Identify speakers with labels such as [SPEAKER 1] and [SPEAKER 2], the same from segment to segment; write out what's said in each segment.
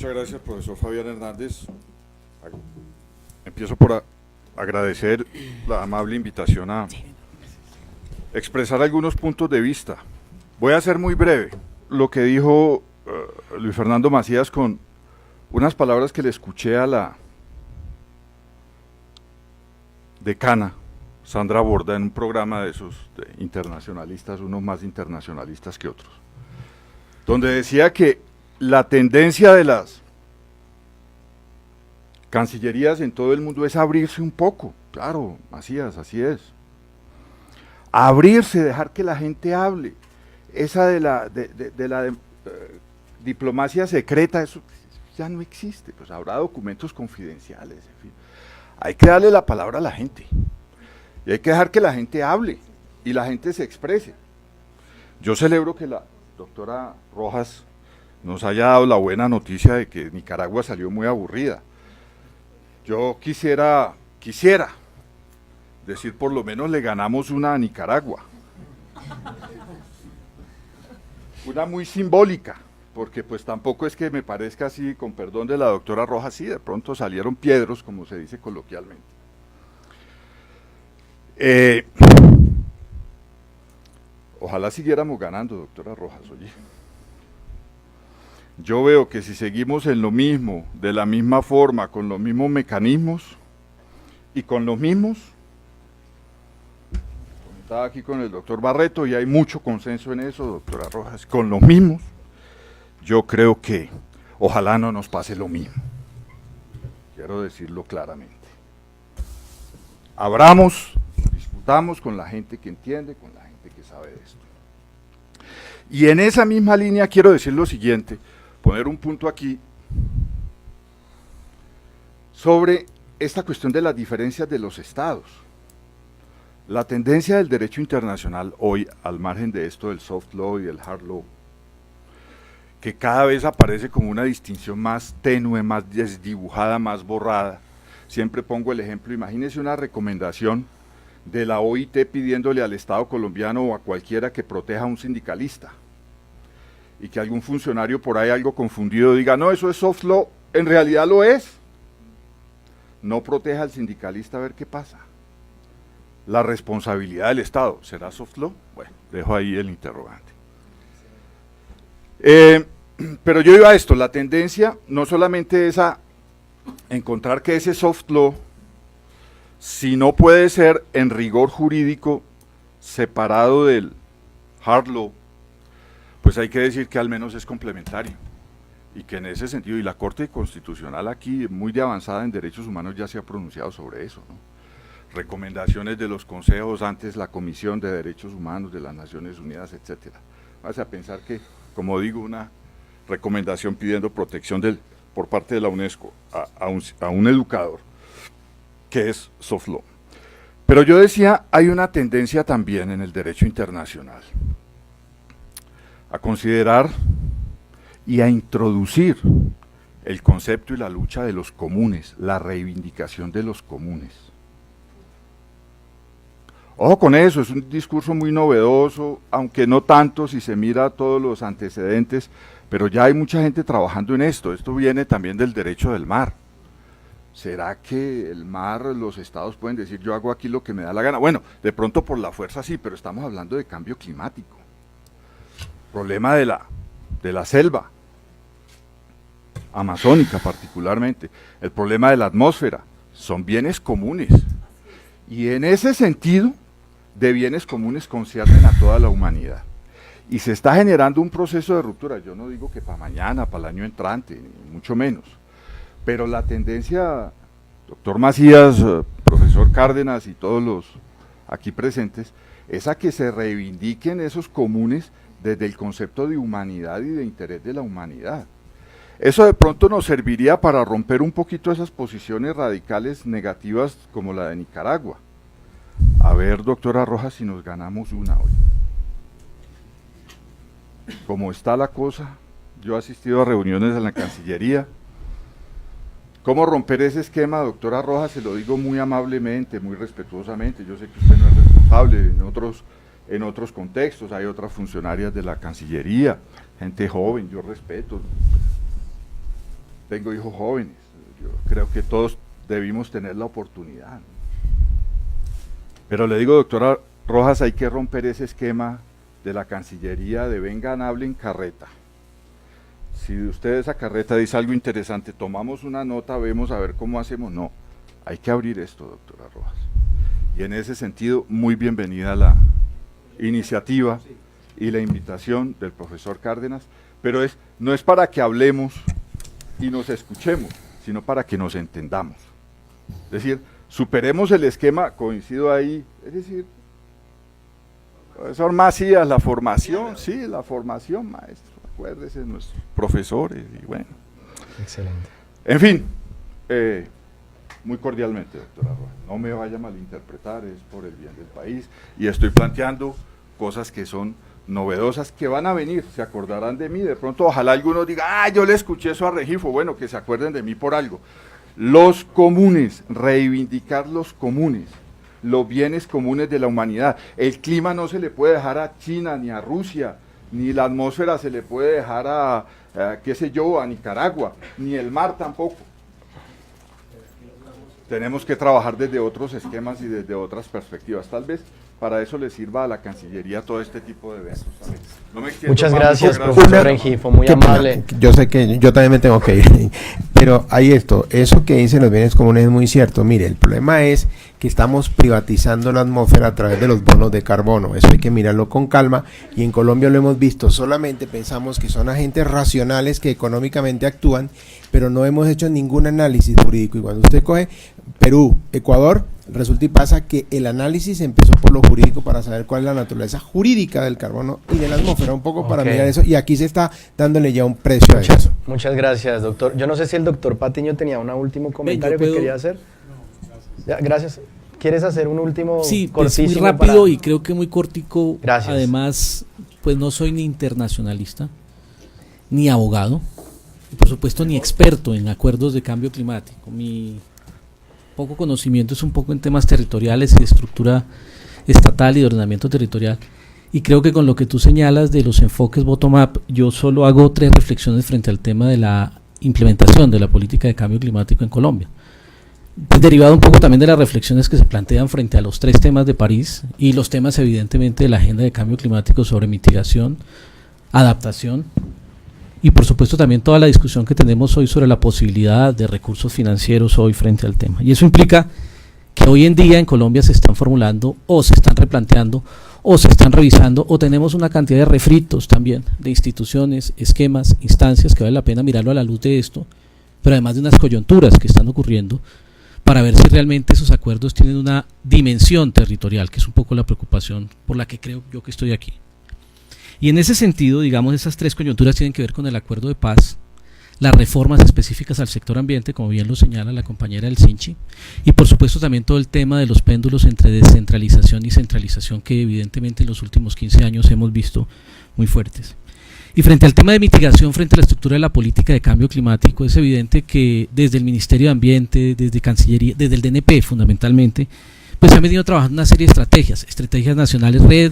[SPEAKER 1] Muchas gracias, profesor Fabián Hernández. Empiezo por agradecer la amable invitación a expresar algunos puntos de vista. Voy a ser muy breve. Lo que dijo Luis Fernando Macías con unas palabras que le escuché a la decana Sandra Borda en un programa de esos internacionalistas, unos más internacionalistas que otros, donde decía que la tendencia de las cancillerías en todo el mundo es abrirse un poco. Claro, Macías, así es. Abrirse, dejar que la gente hable. Esa de la diplomacia secreta, eso ya no existe. Pues habrá documentos confidenciales, en fin. Hay que darle la palabra a la gente. Y hay que dejar que la gente hable y la gente se exprese. Yo celebro que la doctora Rojas nos haya dado la buena noticia de que Nicaragua salió muy aburrida. Yo quisiera decir, por lo menos le ganamos una a Nicaragua. Una muy simbólica, porque pues tampoco es que me parezca así, con perdón de la doctora Rojas, sí, de pronto salieron piedros, como se dice coloquialmente. Ojalá siguiéramos ganando, doctora Rojas, oye. Yo veo que si seguimos en lo mismo, de la misma forma, con los mismos mecanismos y con los mismos, estaba aquí con el doctor Barreto y hay mucho consenso en eso, doctora Rojas, con los mismos, yo creo que ojalá no nos pase lo mismo. Quiero decirlo claramente. Abramos, discutamos con la gente que entiende, con la gente que sabe de esto. Y en esa misma línea quiero decir lo siguiente, poner un punto aquí sobre esta cuestión de las diferencias de los estados. La tendencia del derecho internacional hoy, al margen de esto del soft law y del hard law, que cada vez aparece como una distinción más tenue, más desdibujada, más borrada. Siempre pongo el ejemplo, imagínese una recomendación de la OIT pidiéndole al Estado colombiano o a cualquiera que proteja a un sindicalista, y que algún funcionario por ahí algo confundido diga, no, eso es soft law, en realidad lo es. No proteja al sindicalista, a ver qué pasa. La responsabilidad del Estado, ¿será soft law? Bueno, dejo ahí el interrogante. Pero yo iba a esto, la tendencia no solamente es a encontrar que ese soft law, si no puede ser en rigor jurídico separado del hard law, pues hay que decir que al menos es complementario, y que en ese sentido, y la Corte Constitucional aquí, muy de avanzada en derechos humanos, ya se ha pronunciado sobre eso, ¿no? Recomendaciones de los consejos, antes la Comisión de Derechos Humanos de las Naciones Unidas, etcétera. Vas a pensar que, como digo, una recomendación pidiendo protección por parte de la UNESCO a un educador, que es soft law. Pero yo decía, hay una tendencia también en el derecho internacional a considerar y a introducir el concepto y la lucha de los comunes, la reivindicación de los comunes. Ojo con eso, es un discurso muy novedoso, aunque no tanto si se mira todos los antecedentes, pero ya hay mucha gente trabajando en esto. Esto viene también del derecho del mar. ¿Será que el mar, los estados pueden decir yo hago aquí lo que me da la gana? Bueno, de pronto por la fuerza sí, pero estamos hablando de cambio climático. Problema de la selva, amazónica particularmente, el problema de la atmósfera, son bienes comunes. Y en ese sentido, de bienes comunes conciernen a toda la humanidad. Y se está generando un proceso de ruptura, yo no digo que para mañana, para el año entrante, ni mucho menos, pero la tendencia, doctor Macías, profesor Cárdenas y todos los aquí presentes, es a que se reivindiquen esos comunes desde el concepto de humanidad y de interés de la humanidad. Eso de pronto nos serviría para romper un poquito esas posiciones radicales negativas como la de Nicaragua. A ver, doctora Rojas, si nos ganamos una hoy. Como está la cosa, yo he asistido a reuniones en la Cancillería. ¿Cómo romper ese esquema, doctora Rojas? Se lo digo muy amablemente, muy respetuosamente. Yo sé que usted no es responsable en otros contextos, hay otras funcionarias de la Cancillería, gente joven, yo respeto. tengo hijos jóvenes, yo creo que todos debimos tener la oportunidad, ¿no? Pero le digo, doctora Rojas, hay que romper ese esquema de la Cancillería de vengan, hablen, carreta. Si usted esa carreta dice algo interesante, tomamos una nota, vemos a ver cómo hacemos. No, hay que abrir esto, doctora Rojas. Y en ese sentido, muy bienvenida la iniciativa y la invitación del profesor Cárdenas, pero no es para que hablemos y nos escuchemos, sino para que nos entendamos. Es decir, superemos el esquema, coincido ahí, es decir, profesor Macías, la formación, sí, la formación, maestro, acuérdese, nuestros profesores, y bueno.
[SPEAKER 2] Excelente.
[SPEAKER 1] En fin, muy cordialmente, doctora Rojas, no me vaya a malinterpretar, es por el bien del país, y estoy planteando cosas que son novedosas, que van a venir, se acordarán de mí, de pronto ojalá algunos digan, yo le escuché eso a Regifo, bueno, que se acuerden de mí por algo. Los comunes, reivindicar los comunes, los bienes comunes de la humanidad. El clima no se le puede dejar a China ni a Rusia, ni la atmósfera se le puede dejar a qué sé yo, a Nicaragua, ni el mar tampoco. Tenemos que trabajar desde otros esquemas y desde otras perspectivas. Tal vez para eso le sirva a la Cancillería todo este tipo de eventos. No me
[SPEAKER 2] muchas gracias, profesor Regifo, muy amable.
[SPEAKER 3] Yo sé que yo también me tengo que ir, pero hay eso que dicen los bienes comunes es muy cierto. Mire, el problema es que estamos privatizando la atmósfera a través de los bonos de carbono. Eso hay que mirarlo con calma, y en Colombia lo hemos visto. Solamente pensamos que son agentes racionales que económicamente actúan, pero no hemos hecho ningún análisis jurídico. Y cuando usted coge Perú, Ecuador, resulta y pasa que el análisis empezó por lo jurídico para saber cuál es la naturaleza jurídica del carbono y de la atmósfera, un poco para mirar eso, y aquí se está dándole ya un precio a eso.
[SPEAKER 2] Muchas gracias, doctor. Yo no sé si el doctor Patiño tenía un último comentario que quería hacer. Ya, gracias. ¿Quieres hacer un último cortísimo?
[SPEAKER 4] Sí, muy rápido y creo que muy cortico.
[SPEAKER 2] Gracias.
[SPEAKER 4] Además, pues no soy ni internacionalista, ni abogado, y por supuesto ni experto en acuerdos de cambio climático. Mi poco conocimiento es un poco en temas territoriales y de estructura estatal y de ordenamiento territorial. Y creo que con lo que tú señalas de los enfoques bottom-up, yo solo hago 3 reflexiones frente al tema de la implementación de la política de cambio climático en Colombia. Pues derivado un poco también de las reflexiones que se plantean frente a los 3 temas de París y los temas evidentemente de la agenda de cambio climático sobre mitigación, adaptación y por supuesto también toda la discusión que tenemos hoy sobre la posibilidad de recursos financieros hoy frente al tema. Y eso implica que hoy en día en Colombia se están formulando o se están replanteando o se están revisando o tenemos una cantidad de refritos también de instituciones, esquemas, instancias que vale la pena mirarlo a la luz de esto, pero además de unas coyunturas que están ocurriendo para ver si realmente esos acuerdos tienen una dimensión territorial, que es un poco la preocupación por la que creo yo que estoy aquí. Y en ese sentido, digamos, esas 3 coyunturas tienen que ver con el acuerdo de paz, las reformas específicas al sector ambiente, como bien lo señala la compañera del Sinchi, y por supuesto también todo el tema de los péndulos entre descentralización y centralización que evidentemente en los últimos 15 años hemos visto muy fuertes. Y frente al tema de mitigación, frente a la estructura de la política de cambio climático, es evidente que desde el Ministerio de Ambiente, desde Cancillería, desde el DNP fundamentalmente, pues se han venido trabajando una serie de estrategias nacionales red,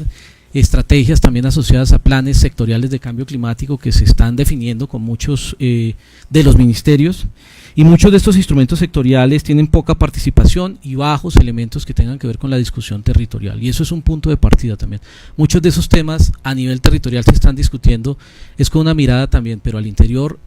[SPEAKER 4] estrategias también asociadas a planes sectoriales de cambio climático que se están definiendo con muchos de los ministerios, y muchos de estos instrumentos sectoriales tienen poca participación y bajos elementos que tengan que ver con la discusión territorial, y eso es un punto de partida también. Muchos de esos temas a nivel territorial se están discutiendo, es con una mirada también, pero al interior,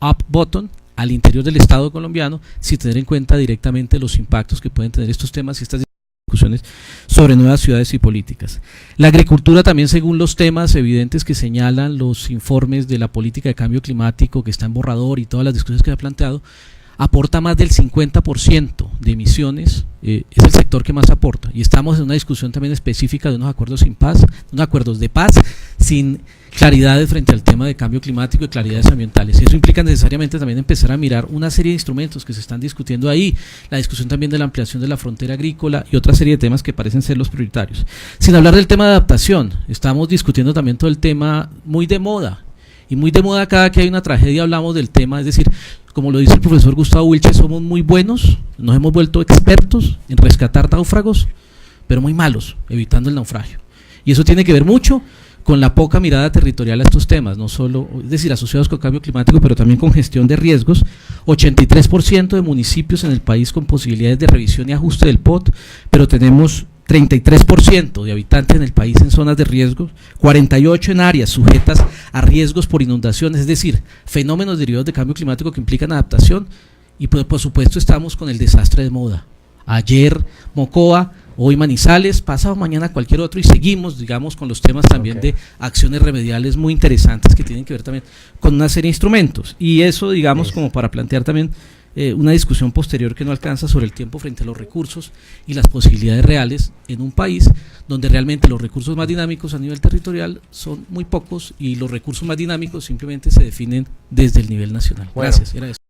[SPEAKER 4] up-bottom, al interior del Estado colombiano, sin tener en cuenta directamente los impactos que pueden tener estos temas y estas discusiones sobre nuevas ciudades y políticas. La agricultura también, según los temas evidentes que señalan los informes de la política de cambio climático que está en borrador y todas las discusiones que se ha planteado, aporta más del 50% de emisiones, es el sector que más aporta, y estamos en una discusión también específica de unos acuerdos sin paz, unos acuerdos de paz sin claridades frente al tema de cambio climático y claridades ambientales, y eso implica necesariamente también empezar a mirar una serie de instrumentos que se están discutiendo ahí, la discusión también de la ampliación de la frontera agrícola y otra serie de temas que parecen ser los prioritarios. Sin hablar del tema de adaptación, estamos discutiendo también todo el tema muy de moda, y muy de moda cada que hay una tragedia hablamos del tema, es decir, como lo dice el profesor Gustavo Wilche, somos muy buenos, nos hemos vuelto expertos en rescatar náufragos, pero muy malos, evitando el naufragio. Y eso tiene que ver mucho con la poca mirada territorial a estos temas, no solo, es decir, asociados con cambio climático, pero también con gestión de riesgos. 83% de municipios en el país con posibilidades de revisión y ajuste del POT, pero tenemos 33% de habitantes en el país en zonas de riesgo, 48% en áreas sujetas a riesgos por inundaciones, es decir, fenómenos derivados de cambio climático que implican adaptación, y por supuesto estamos con el desastre de moda. Ayer Mocoa, hoy Manizales, pasado mañana cualquier otro, y seguimos, digamos, con los temas también de acciones remediales muy interesantes que tienen que ver también con una serie de instrumentos. Y eso, digamos, como para plantear también una discusión posterior que no alcanza sobre el tiempo frente a los recursos y las posibilidades reales en un país donde realmente los recursos más dinámicos a nivel territorial son muy pocos y los recursos más dinámicos simplemente se definen desde el nivel nacional.
[SPEAKER 2] Bueno.
[SPEAKER 4] Gracias. Era eso.